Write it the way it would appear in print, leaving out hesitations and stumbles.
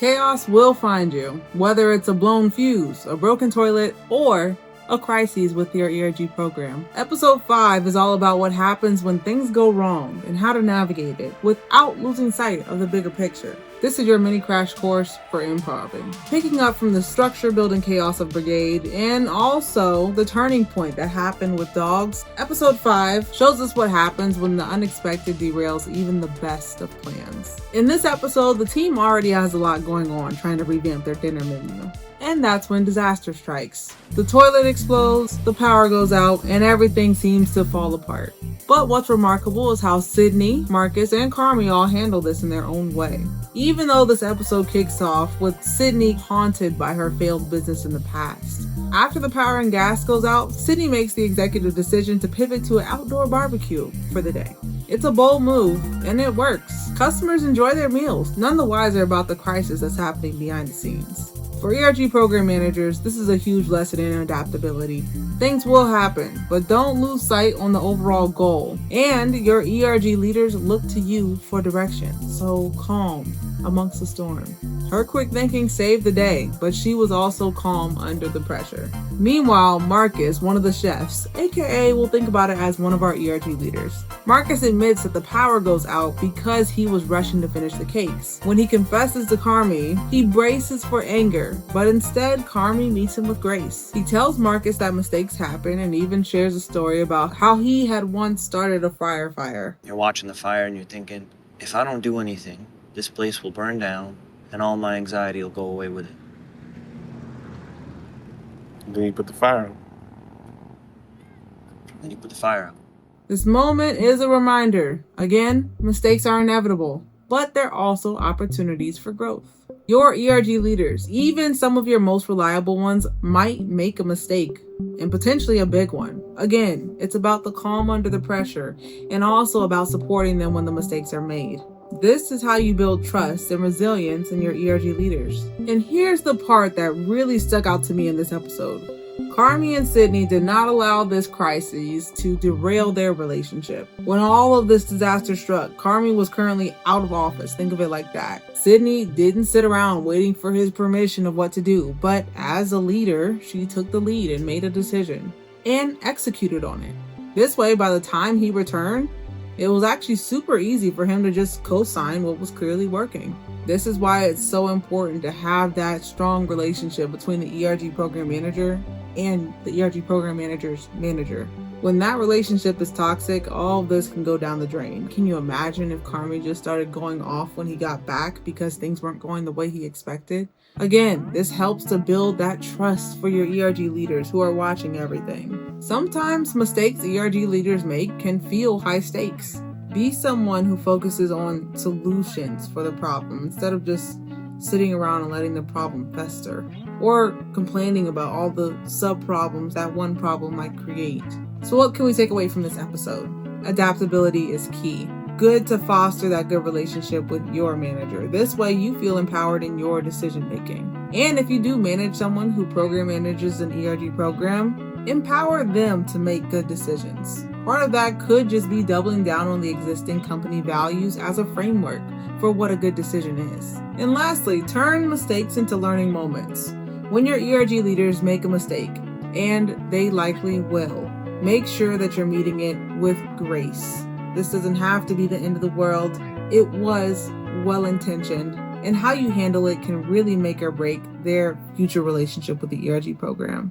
Chaos will find you, whether it's a blown fuse, a broken toilet, or a crisis with your ERG program. Episode 5 is all about what happens when things go wrong and how to navigate it without losing sight of the bigger picture. This is your mini crash course for improving, picking up from the structure building chaos of Brigade and also the turning point that happened with dogs. Episode 5 shows us what happens when the unexpected derails even the best of plans. In this episode, the team already has a lot going on trying to revamp their dinner menu. And that's when disaster strikes. The toilet explodes, the power goes out, and everything seems to fall apart. But what's remarkable is how Sydney, Marcus, and Carmy all handle this in their own way. Even though this episode kicks off with Sydney haunted by her failed business in the past. After the power and gas goes out, Sydney makes the executive decision to pivot to an outdoor barbecue for the day. It's a bold move, and it works. Customers enjoy their meals, none the wiser about the crisis that's happening behind the scenes. For ERG program managers, this is a huge lesson in adaptability. Things will happen, but don't lose sight on the overall goal. And your ERG leaders look to you for direction, so calm amongst the storm. Her quick thinking saved the day, but she was also calm under the pressure. Meanwhile, Marcus, one of the chefs, aka we'll think about it as one of our ERG leaders. Marcus admits that the power goes out because he was rushing to finish the cakes. When he confesses to Carmy, he braces for anger, but instead Carmy meets him with grace. He tells Marcus that mistakes happen and even shares a story about how he had once started a fire. You're watching the fire and you're thinking, if I don't do anything, this place will burn down and all my anxiety will go away with it. Then you put the fire out. Then you put the fire out. This moment is a reminder. Again, mistakes are inevitable, but they're also opportunities for growth. Your ERG leaders, even some of your most reliable ones, might make a mistake, and potentially a big one. Again, it's about the calm under the pressure, and also about supporting them when the mistakes are made. This is how you build trust and resilience in your ERG leaders. And here's the part that really stuck out to me in this episode. Carmy and Sydney did not allow this crisis to derail their relationship. When all of this disaster struck, Carmy was currently out of office. Think of it like that. Sydney didn't sit around waiting for his permission of what to do, but as a leader, she took the lead and made a decision and executed on it. This way, by the time he returned, it was actually super easy for him to just co-sign what was clearly working. This is why it's so important to have that strong relationship between the ERG program manager and the ERG program manager's manager. When that relationship is toxic, all of this can go down the drain. Can you imagine if Carmy just started going off when he got back because things weren't going the way he expected? Again, this helps to build that trust for your ERG leaders who are watching everything. Sometimes mistakes ERG leaders make can feel high stakes. Be someone who focuses on solutions for the problem instead of just sitting around and letting the problem fester or complaining about all the sub-problems that one problem might create. So what can we take away from this episode? Adaptability is key. Good to foster that good relationship with your manager. This way you feel empowered in your decision making. And if you do manage someone who program manages an ERG program, empower them to make good decisions. Part of that could just be doubling down on the existing company values as a framework for what a good decision is. And lastly, turn mistakes into learning moments. When your ERG leaders make a mistake, and they likely will, make sure that you're meeting it with grace. This doesn't have to be the end of the world. It was well-intentioned, and how you handle it can really make or break their future relationship with the ERG program.